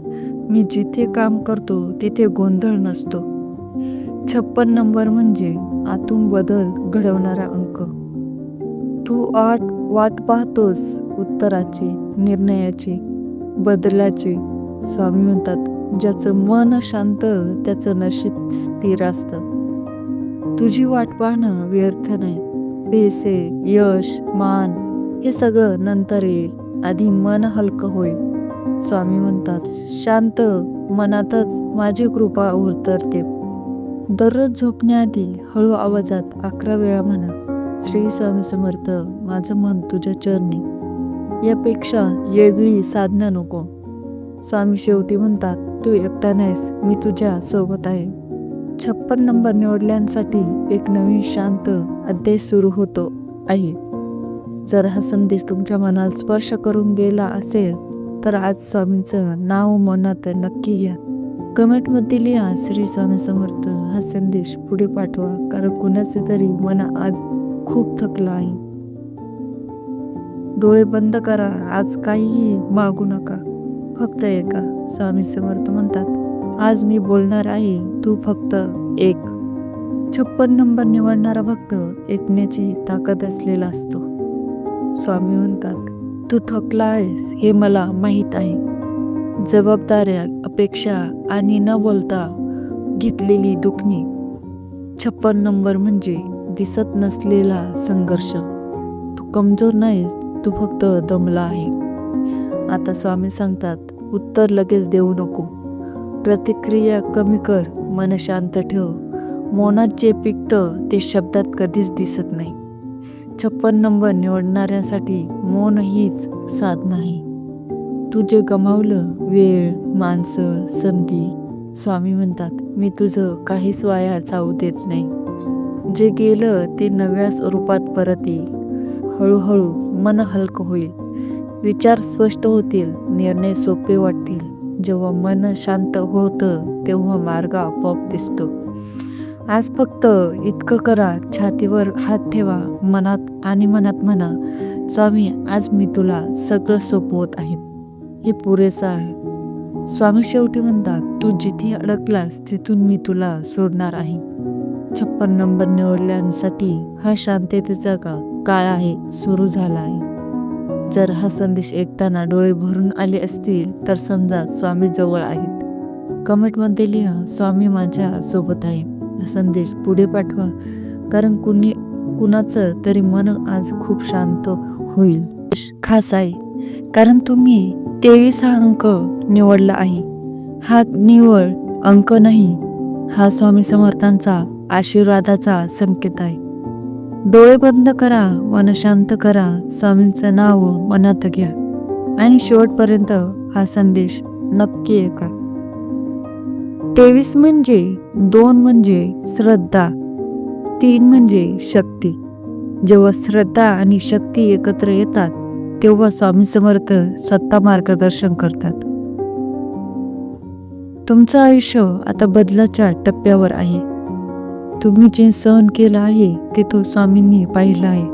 मी जिथे काम करतो तिथे गोंधळ नसतो. 56 नंबर म्हणजे आतून बदल घडवणारा अंक. तू वाट पाहतोस उत्तराची, निर्णयाची, बदलाची. स्वामी म्हणतात, ज्याचं मन शांत त्याचं नशीब स्थिर असतं. तुझी वाट पाहणं व्यर्थ नाही. पैसे, यश, मान हे सगळं नंतर येईल, आधी मन हलकं होईल. स्वामी म्हणतात, शांत मनातच माझी कृपा उतरते. दररोज झोपण्याआधी हळू आवाजात 11 वेळा म्हणा, श्री स्वामी समर्थ, माझं मन तुझ्या चरणी. यापेक्षा वेगळी साधना नको. स्वामी शेवटी म्हणतात, तू एकटा नाहीस, मी तुझ्या सोबत आहे. 56 नंबर निवडल्यांसाठी एक नवीन शांत अध्याय सुरू होतो आहे. जर हा संदेश तुमच्या मनाला स्पर्श करून गेला असेल तर आज स्वामींचं नाव मनात नक्की घ्या. कमेंटमध्ये लिहा, श्री स्वामी समर्थ. हा संदेश पुढे पाठवा, कारण कुणाचे तरी मन आज खूप थकलं आहे. डोळे बंद करा, आज काहीही मागू नका, फक्त ऐका. स्वामी समर्थ म्हणतात, आज मी बोलणार आहे, तू फक्त ऐक. 56 नंबर निवडणारा भक्त ऐकण्याची ताकद असलेला असतो. स्वामी म्हणतात, तू थकला आहेस हे मला माहीत आहे. जबाबदाऱ्या, अपेक्षा आणि न बोलता घेतलेली दुखणी. 56 नंबर म्हणजे दिसत नसलेला संघर्ष. तू कमजोर नाहीस, तू फक्त दमला आहे. आता स्वामी सांगतात, उत्तर लगेच देऊ नको. प्रतिक्रिया कमी कर, मन शांत ठेव. मौनात जे पिकतं ते शब्दात कधीच दिसत नाही. 56 नंबर निवडणाऱ्यांसाठी मौन हीच साधना आहे. तू जे गमावलं, वेळ, माणसं, संधी, स्वामी म्हणतात, मी तुझं काहीच वाया जाऊ देत नाही. जे गेलं ते नव्या रूपात परत येईल. हळूहळू मन हलकं होईल, विचार स्पष्ट होतील, निर्णय सोपे वाटतील. जेव्हा मन शांत होतं तेव्हा मार्ग आपोआप दिसतो. आज फक्त इतकं करा, छातीवर हात ठेवा, मनात म्हणा, स्वामी आज मी तुला सगळं सोपवत आहे. हे पुरेसं आहे. स्वामी शेवटी म्हणतात, तू जिथे अडकलास तिथून मी तुला सोडणार आहे. 56 नंबर निवडल्यांसाठी हा शांततेचा काळ आहे, सुरू झाला आहे. जर हा संदेश ऐकताना डोळे भरून आले असतील तर समजा स्वामी जवळ आहेत. कमेंटमध्ये लिहा, स्वामी माझ्या सोबत आहे. हा संदेश पुढे पाठवा, कारण कुणाचं तरी मन आज खूप शांत होईल. खास आहे कारण तुम्ही 23 हा अंक निवडला आहे. हा निवड अंक नाही, हा स्वामी समर्थांचा आशीर्वादाचा संकेत आहे. डोळे बंद करा, मन शांत करा, स्वामींचं नाव मनात घ्या आणि शेवटपर्यंत हा संदेश नक्की ऐका. 23 म्हणजे 2 म्हणजे श्रद्धा, 3 म्हणजे शक्ती. जेव्हा श्रद्धा आणि शक्ती एकत्र येतात तेव्हा स्वामी समर्थ स्वतः मार्गदर्शन करतात. तुमचं आयुष्य आता बदलाच्या टप्प्यावर आहे. तुम्ही जे सहन केलं आहे ते तो स्वामींनी पाहिलं आहे.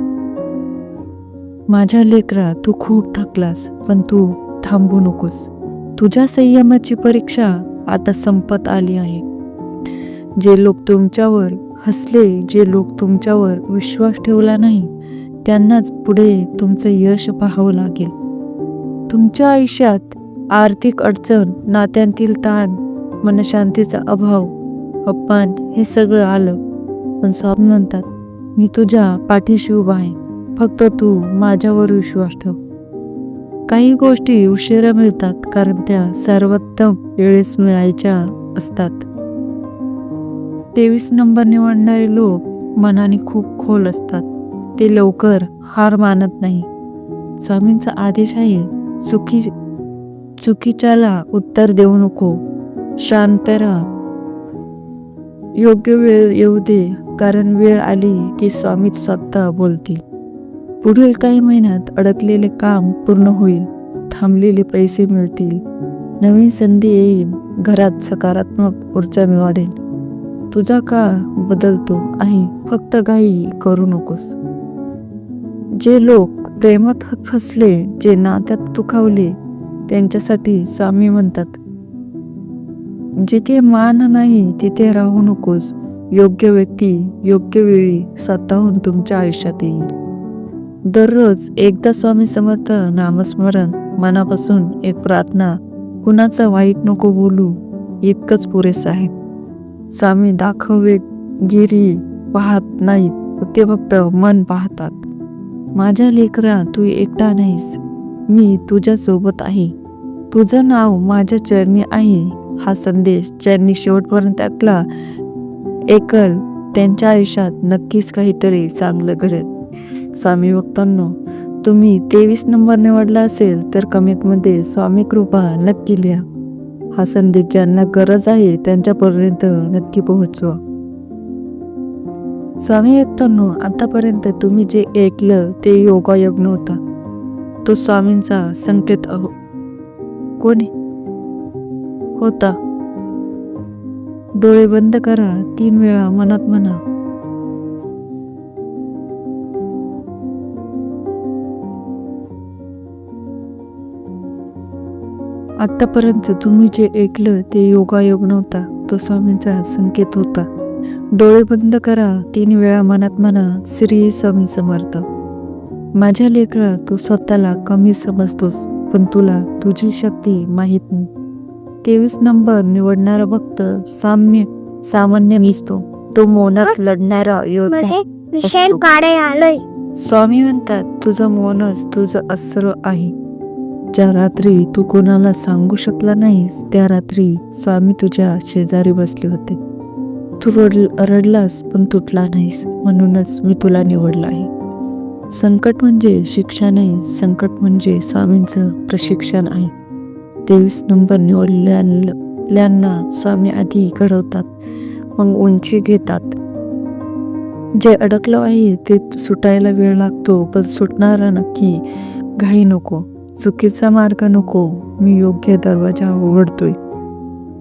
माझ्या लेकरा, तू खूप थकलास, पण तू थांबू नकोस. तुझ्या संयमाची परीक्षा आता संपत आली आहे. जे लोक तुमच्यावर हसले, जे लोक तुमच्यावर विश्वास ठेवला नाही, त्यांनाच पुढे तुमचं यश पाहावं लागेल. तुमच्या आयुष्यात आर्थिक अडचण, नात्यांतील ताण, मनशांतीचा अभाव, अपमान हे सगळं आलं, पण स्वामी म्हणतात, मी तुझ्या पाठीशी उभा आहे. फक्त तू माझ्यावर विश्वास ठेव. काही गोष्टी उशिरा मिळतात कारण त्या सर्वोत्तम वेळेस मिळायच्या असतात. 23 नंबर निवडणारे लोक मनाने खूप खोल असतात. ते लवकर हार मानत नाही. स्वामींचा आदेश आहे, चुकीच्याला उत्तर देऊ नको, शांत राहा, योग्य वेळ येऊ दे, कारण वेळ आली की स्वामी स्वतः बोलतील. पुढील काही महिन्यात अडकलेले काम पूर्ण होईल, थांबलेले पैसे मिळतील, नवीन संधी येईल, घरात सकारात्मक ऊर्जा वाढेल. तुझा काळ बदलतो आहे, फक्त घाई करू नकोस. जे लोक प्रेमात फसले, जे नात्यात दुखावले, त्यांच्यासाठी स्वामी म्हणतात, जिथे मान नाही तिथे राहू नकोस. योग्य व्यक्ती योग्य वेळी स्वतःहून तुमच्या आयुष्यात येईल. दररोज एकदा स्वामी समर्थ नामस्मरण, मनापासून एक प्रार्थना, कुणाचं वाईट नको बोलू, इतकंच पुरेसं आहे. स्वामी दाखवगिरी पाहत नाहीत, ते फक्त मन पाहतात. माझ्या लेकरा, तू एकटा नाहीस, मी तुझ्या सोबत आहे. तुझं नाव माझ्या चरणी आहे. हा संदेश ज्यांनी शेवटपर्यंत ऐकल त्यांच्या आयुष्यात नक्कीच काहीतरी चांगलं घडेल. स्वामी भक्तांनो, तुम्ही 23 नंबर निवडला असेल तर कमेंटमध्ये स्वामी कृपा नक्की लिहा. हा संदेश ज्यांना गरज आहे त्यांच्यापर्यंत नक्की पोहोचवा. स्वामी भक्तांनो, आतापर्यंत तुम्ही जे ऐकलं ते योगायोग नव्हता, तो स्वामींचा संकेत कोणी होता. डोळे बंद करा, 3 वेळा मनात म्हणा, आतापर्यंत तुम्ही जे ऐकलं ते योगायोग नव्हता, तो स्वामींचा संकेत होता. डोळे बंद करा, 3 वेळा मनात म्हणा, श्री स्वामी समर्थ. माझ्या लेकरा, तू स्वतःला कमी समजतोस, पण तुला तुझी शक्ती माहीत नाही. 23 नंबर निवडणारा भक्त सामान्य नसतो, तो मौनात लढणारा योद्धा. स्वामी म्हणतात, तुझं मौनच तुझं अस्त्र आहे. ज्या रात्री तू कोणाला सांगू शकला नाहीस, त्या रात्री स्वामी तुझ्या शेजारी बसले होते. तू रडलास पण तुटला नाहीस, म्हणूनच मी तुला निवडलं आहे. संकट म्हणजे शिक्षा नाही, संकट म्हणजे स्वामींचं प्रशिक्षण आहे. 23 नंबर निवडलेल्यांना स्वामी आधी घडवतात, मग उंची घेतात. जे अडकलं आहे ते सुटायला वेळ लागतो, पण सुटणारा नक्की. घाई नको, चुकीचा मार्ग नको, मी योग्य दरवाजा उघडतोय.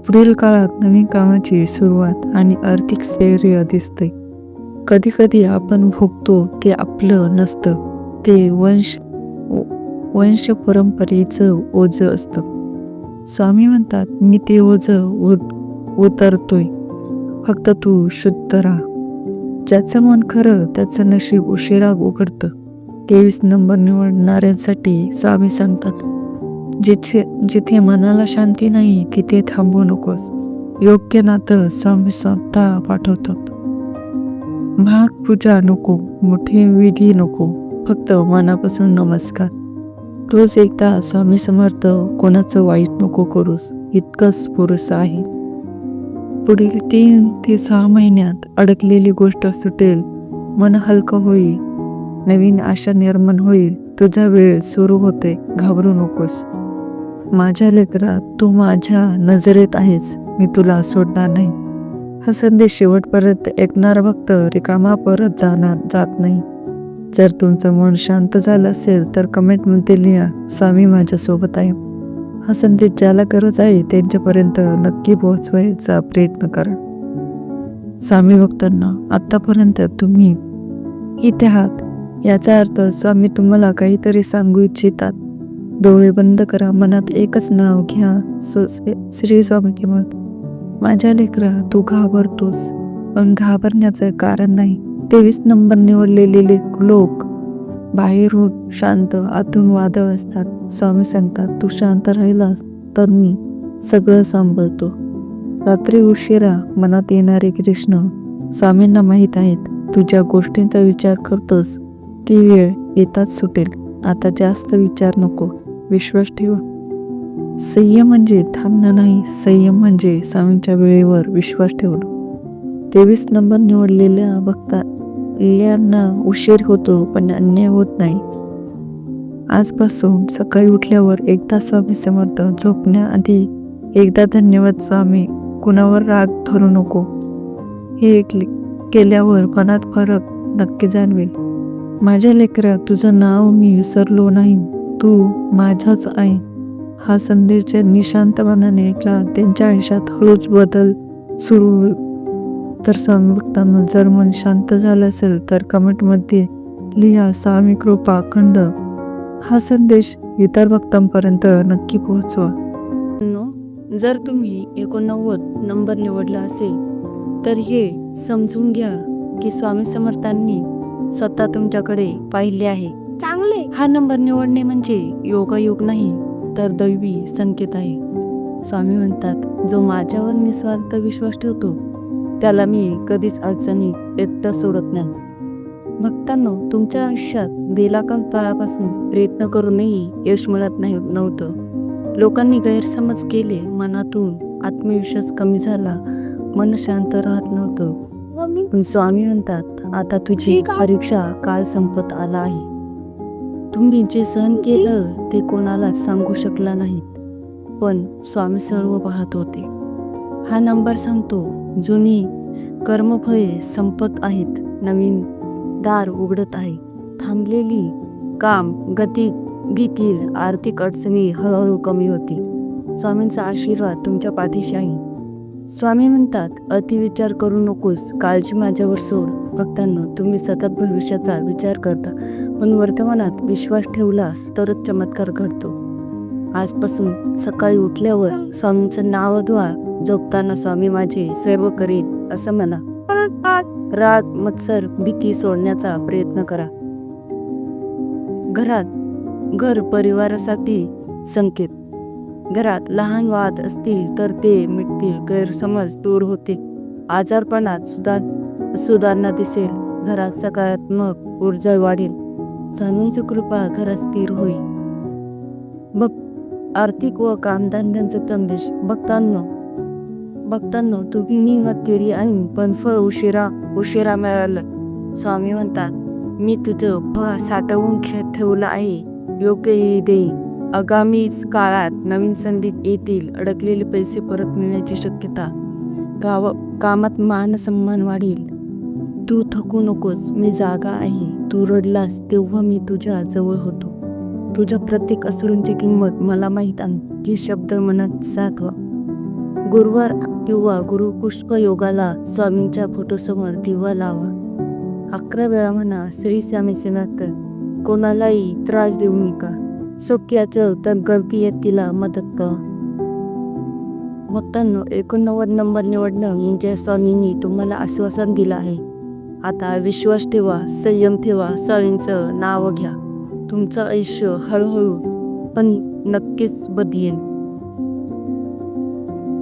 पुढील काळात नवीन कामाची सुरुवात आणि आर्थिक स्थैर्य दिसतंय. कधी कधी आपण भोगतो ते आपलं नसतं, ते वंश परंपरेचं ओझं असतं. स्वामी म्हणतात, मी ते ओझं उतरतोय, फक्त तू शुद्ध राहा. ज्याचं मन खरं त्याचं नशीब उशिरा उघडतं. 23 नंबर निवडणाऱ्यांसाठी स्वामी सांगतात, जिथे मनाला शांती नाही तिथे थांबू नकोस. योग्य नातं स्वामी स्वतः पाठवतात. महाग पूजा नको, मोठे विधी नको, फक्त मनापासून नमस्कार. रोज एकदा स्वामी समर्थ कोणाचं वाईट नको करूस, इतकंच पुरुष आहे. पुढील 3 ते 6 महिन्यात अडकलेली गोष्ट सुटेल, मन हलकं होईल, नवीन आशा निर्माण होईल. तुझा वेळ सुरू होते, घाबरू नकोस. माझ्या लेकरा, तू माझ्या नजरेत आहेस, मी तुला सोडणार नाही. हा संदेश शेवटपर्यंत ऐकणारा भक्त रिकामा परत जात नाही. जर तुमचं मन शांत झालं असेल तर कमेंटमध्ये लिहा, स्वामी माझ्यासोबत आहे. हा संदेश ज्याला गरज आहे त्यांच्यापर्यंत नक्की पोहोचवायचा प्रयत्न करा. स्वामी भक्तांना, आतापर्यंत तुम्ही इथे आहात याचा अर्थ स्वामी तुम्हाला काहीतरी सांगू इच्छितात. डोळे बंद करा, मनात एकच नाव घ्या, श्री स्वामी किंमत. माझ्या लेकरा, तू घाबरतोस, पण घाबरण्याचं कारण नाही. 23 नंबर निवडलेले लोक बाहेरून शांत, आतून वादळ असतात. स्वामी सांगतात, तू शांत राहिलास तर मी सगळं सांभाळतो. रात्री उशिरा मनात येणारे कृष्ण, स्वामींना माहीत आहेत तू ज्या गोष्टींचा विचार करतोस ती वेळ येताच सुटेल. आता जास्त विचार नको, विश्वास ठेवा. संयम म्हणजे थांबणं नाही, संयम म्हणजे स्वामींच्या वेळेवर विश्वास ठेवणं. 23 नंबर निवडलेल्या भक्तांना उशीर होतो पण अन्याय होत नाही. आजपासून सकाळी उठल्यावर एकदा स्वामी समर्थ, झोपण्याआधी एकदा धन्यवाद स्वामी. कुणावर राग धरू नको. हे केल्यावर मनात फरक नक्की जाणवेल. माझ्या लेकरा, तुझं नाव मी विसरलो नाही, तू माझाच आहे. हा संदेश ज्यांनी शांतपणाने ऐकला त्यांच्या आयुष्यात हळूच बदल सुरू होईल. तर स्वामी भक्तांना, जर मन शांत झालं असेल तर कमेंटमध्ये लिहा, स्वामी कृपा अखंड. हा संदेश इतर भक्तांपर्यंत नक्की पोहोचवा. जर तुम्ही 89 नंबर निवडला असेल तर हे समजून घ्या की स्वामी समर्थांनी स्वतः तुमच्याकडे पाहिले आहे. चांगले. हा नंबर निवडणे म्हणजे योगायोग नाही तर दैवी संकेत आहे. स्वामी म्हणतात, जो माझ्यावर निस्वार्थ विश्वास ठेवतो त्याला मी कधीच अडचणीत एकटं सोडत नाही. भक्तांनो, तुमच्या आयुष्यात बेलाकाम काळापासून प्रयत्न करूनही यश मिळत नव्हतं. लोकांनी गैरसमज केले, मनातून आत्मविश्वास कमी झाला, मन शांत राहत नव्हतं. पण स्वामी म्हणतात, आता तुझी परीक्षा काळ संपत आला आहे. तुम्ही जे सहन केलं ते कोणाला सांगू शकला नाहीत, पण स्वामी सर्व पाहत होते. हा नंबर सांगतो, जुनी कर्मफळे संपत आहेत, नवीन दार उघडत आहे. थांबलेली काम गती घेतील, आर्थिक अडचणी हळूहळू कमी होतील. स्वामींचा आशीर्वाद तुमच्या पाठीशी आहे. स्वामी म्हणतात, अतिविचार करू नकोस, काळजी माझ्यावर सोड. भक्तांनो, तुम्ही सतत भविष्याचा विचार करता, पण वर्तमानात विश्वास ठेवला तरच चमत्कार घडतो. आजपासून सकाळी उठल्यावर स्वामींचं नाव धुवा, झोपताना स्वामी माझे सर्व करेल असं म्हणा. राग, मत्सर, भीती सोडण्याचा प्रयत्न करा. घर परिवारासाठी संकेत. घरात लहान वाद असतील तर ते मिटतील, गैरसमज दूर होतील, आजारपणात सुधारणा दिसेल, घरात सकारात्मक ऊर्जा वाढेल, स्वामींची कृपा घरात स्थिर होईल. आर्थिक व कामधंद्यांचा संदेश. भक्तांनो, तुम्ही मेहनत केली आहे पण फळ उशिरा मिळालं. स्वामी म्हणतात, मी तुझं फळ साठवून ठेवलं आहे, योग्य देईल. आगामी काळात नवीन संधी येतील, अडकलेले पैसे परत मिळण्याची शक्यता, कामात मान सन्मान वाढेल. तू थकू नकोस, मी जागा आहे. तू रडलास तेव्हा मी तुझ्या जवळ होतो. तुझ्या प्रत्येक अश्रूंची किंमत मला माहीत आहे. हे शब्द मनात साठवा. गुरुवार किंवा गुरुपुष्प योगाला स्वामींच्या फोटोसमोर दिवा लावा. 11 वेळा म्हणा, श्री स्वामी समर्थ. कोणालाही त्रास देऊ नका. शक्याचं तर गळती तिला मदत करा. भक्तांनो, 89 नंबर निवडणं म्हणजे स्वामींनी तुम्हाला आश्वासन दिलं आहे. आता विश्वास ठेवा, संयम ठेवा, स्वामींचं नाव घ्या. तुमचं आयुष्य हळूहळू पण नक्कीच बदलेल.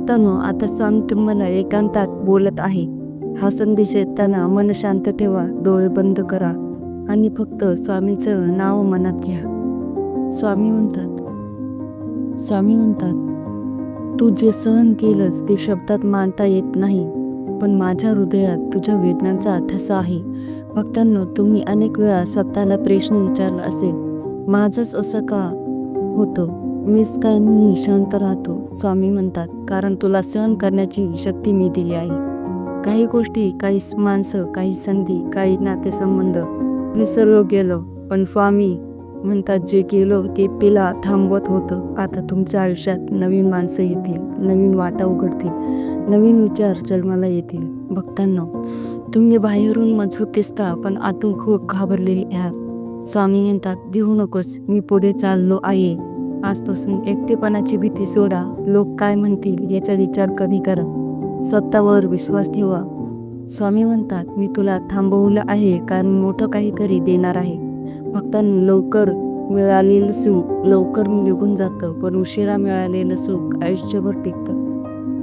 आता स्वामी तुम्हाला एकांतात बोलत आहे. हा संदेश येताना मन शांत ठेवा, डोळे बंद करा आणि फक्त स्वामींचं नाव मनात घ्या. स्वामी म्हणतात, तू जे सहन केलंस ते शब्दात मांडता येत नाही, पण माझ्या हृदयात तुझ्या वेदनांचा ठसा आहे. भक्तांनो, तुम्ही अनेक वेळा स्वतःला प्रश्न विचारला असेल, माझंच असं का होतं, मीच काय नेहमी शांत राहतो. स्वामी म्हणतात, कारण तुला सहन करण्याची शक्ती मी दिली आहे. काही गोष्टी, काही माणसं, काही संधी, काही नातेसंबंध मी सर्व गेलो, पण स्वामी म्हणतात जे गेलो ते पिला थांबवत होतं. आता तुमच्या आयुष्यात नवीन माणसं येतील, नवीन वाटा उघडतील, नवीन विचार जन्माला येतील. भक्तांनो, तुम्ही बाहेरून मजबूत दिसता, पण आतून खूप घाबरलेली आहात. स्वामी म्हणतात, भिवू नकोस, मी पुढे चाललो आहे. आजपासून एकटेपणाची भीती सोडा. लोक काय म्हणतील याचा विचार कमी करा, स्वतःवर विश्वास ठेवा. स्वामी म्हणतात, मी तुला थांबवलं आहे कारण मोठं काहीतरी देणार आहे. भक्तांनो, लवकर मिळालेलं सुख लवकर निघून जातं, पण उशिरा मिळालेलं सुख आयुष्यभर टिकतं.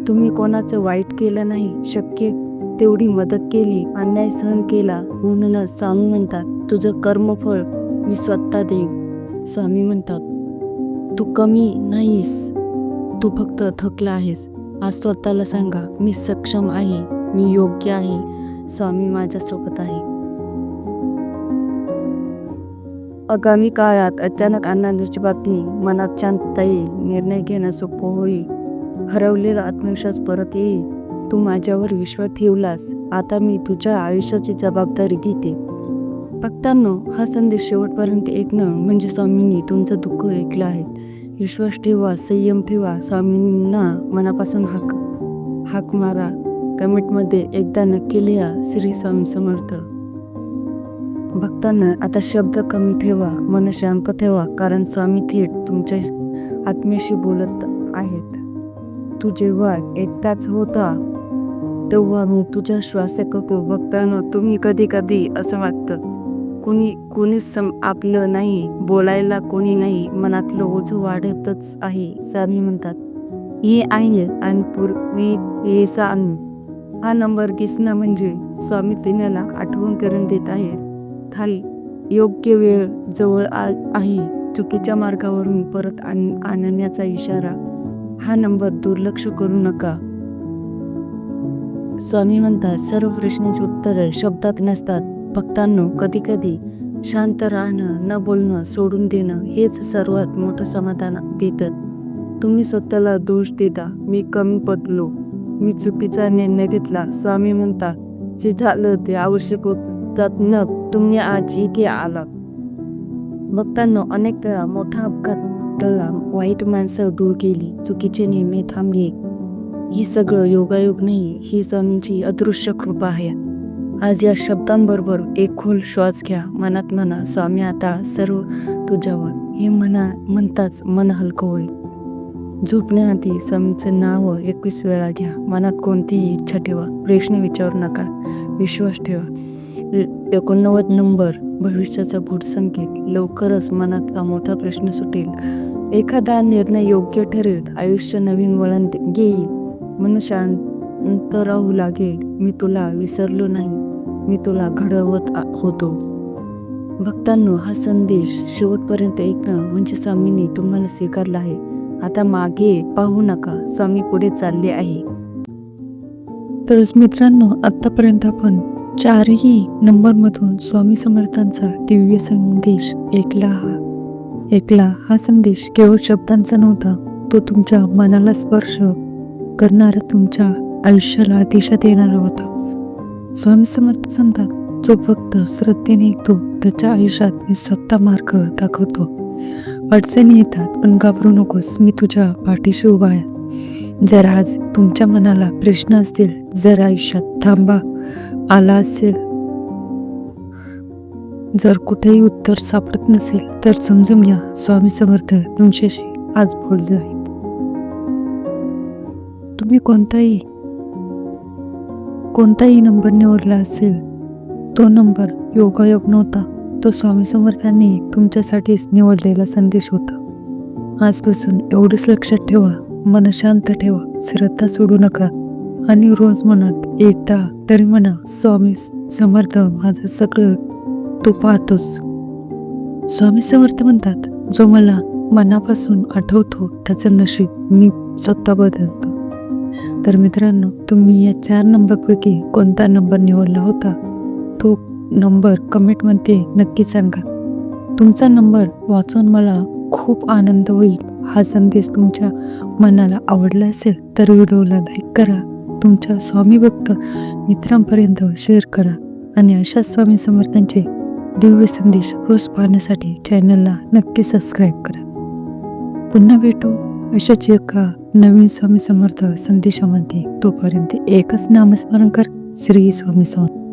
तुम्ही कोणाचं वाईट केलं नाही, शक्य तेवढी मदत केली, अन्याय सहन केला, म्हणूनच स्वामी म्हणतात, तुझं कर्मफळ मी स्वतः देईन. स्वामी म्हणतात, तू कमी नाहीस, तू फक्त थकला आहेस. आज स्वतःला सांगा, मी सक्षम आहे, मी योग्य आहे, स्वामी माझ्यासोबत आहे. आगामी काळात अचानक आनंदाची बातमी, मनात शांतता येईल, निर्णय घेणं सोपं होईल, हरवलेला आत्मविश्वास परत येईल. तू माझ्यावर विश्वास ठेवलास, आता मी तुझ्या आयुष्याची जबाबदारी घेते. भक्तांनो, हा संदेश शेवटपर्यंत ऐकणं म्हणजे स्वामींनी तुमचं दुःख ऐकलं आहे. विश्वास ठेवा, संयम ठेवा, स्वामींना मनापासून हाक मारा. कमेंटमध्ये एकदा नक्की लिहा, श्री स्वामी समर्थ. भक्तांना आता शब्द कमी ठेवा, मन शांत ठेवा, कारण स्वामी थेट तुमच्या आत्म्याशी बोलत आहेत. तू जेव्हा एकटाच होता तेव्हा मी तुझ्या श्वास ऐकतो. भक्तांनो, तुम्ही कधी कधी असं वाटतं कोणीच आपलं नाही, बोलायला कोणी नाही, मनातलं ओझं वाढतच आहे. स्वामी म्हणतात, हे आहे आणि पूर्वी हे सांग. हा नंबर दिसणं म्हणजे स्वामी तुम्हाला आठवण करून देत आहे. योग्य वेळ जवळ आहे. चुकीच्या मार्गावरून परत आणण्याचा इशारा. हा नंबर दुर्लक्ष करू नका. स्वामी म्हणतात, सर्व प्रश्नांची उत्तरं शब्दात नसतात. भक्तांनो, कधी कधी शांत राहणं, न बोलणं, सोडून देणं हेच सर्वात मोठं समाधान देतं. तुम्ही स्वतःला दोष देता, मी कमी पडलो, मी चुकीचा निर्णय घेतला. स्वामी म्हणतात, जे झालं ते आवश्यक होतं, तुम्ही आज इथे आलात. भक्तांनो, अनेक वेळा मोठा अपघात टळला, वाईट माणसं दूर गेली, चुकीचे निर्णय थांबले. हे सगळं योगायोग नाही, ही स्वामींची अदृश्य कृपा आहे. आज या शब्दांबरोबर एक खोल श्वास घ्या. मनात म्हणा, स्वामी आता सर्व तुझ्यावर. हे म्हणताच मन हलकं होईल. झोपण्याआधी स्वामींचं नाव 21 वेळा घ्या. मनात कोणतीही इच्छा ठेवा, प्रश्न विचारू नका, विश्वास ठेवा. 89 नंबर भविष्याचा गूढ संकेत. लवकरच मनातला मोठा प्रश्न सुटेल, एखादा निर्णय योग्य ठरेल, आयुष्य नवीन वळण घेईल, मन शांत राहू लागेल. मी तुला विसरलो नाही, मी तुला घडवत होतो. भक्तांनो, हा संदेश शेवटपर्यंत ऐकणं म्हणजे स्वामींनी तुम्हाला स्वीकारलं आहे. आता मागे पाहू नका, स्वामी पुढे चालले आहे. तर मित्रांनो, आतापर्यंत आपण 4ही नंबरमधून स्वामी समर्थांचा दिव्य संदेश ऐकला. हा संदेश केवळ शब्दांचा नव्हता, तो तुमच्या मनाला स्पर्श करणारा, तुमच्या आयुष्याला दिशा देणारा होता. स्वामी समर्थ सांगतात, जो फक्त श्रद्धेने ऐकतो त्याच्या आयुष्यात मी स्वतः मार्ग दाखवतो. अडचणी येतात पण घाबरू नकोस, मी तुझ्या पाठीशी उभा आहे. जर आज तुमच्या मनाला प्रश्न असतील, जर आयुष्यात थांबा आला असेल, जर कुठेही उत्तर सापडत नसेल, तर समजून घ्या, स्वामी समर्थ तुमच्याशी आज बोलले आहेत. तुम्ही कोणताही नंबर निवडला असेल, तो नंबर योगायोग नव्हता, तो स्वामी समर्थांनी तुमच्यासाठीच निवडलेला संदेश होता. आजपासून एवढंच लक्षात ठेवा, मन शांत ठेवा, श्रद्धा सोडू नका आणि रोज मनात एकदा तरी म्हणा, स्वामी समर्थ माझं सगळं तू पाहतोस. स्वामी समर्थ म्हणतात, जो मला मनापासून आठवतो त्याचं नशीब मी स्वतः बदलतो. तर मित्रांनो, तुम्ही या 4 नंबरपैकी कोणता नंबर निवडला होता तो नंबर कमेंटमध्ये नक्की सांगा. तुमचा नंबर वाचून मला खूप आनंद होईल. हा संदेश तुमच्या मनाला आवडला असेल तर व्हिडिओला लाईक करा, तुमच्या स्वामी भक्त मित्रांपर्यंत शेअर करा आणि अशा स्वामी समर्थांचे दिव्य संदेश रोज पाहण्यासाठी चॅनलला नक्की सबस्क्राईब करा. पुन्हा भेटू अशाच एका नवीन स्वामी समर्थ संदेशामध्ये. तोपर्यंत एकच नामस्मरण कर, श्री स्वामी समर्थ.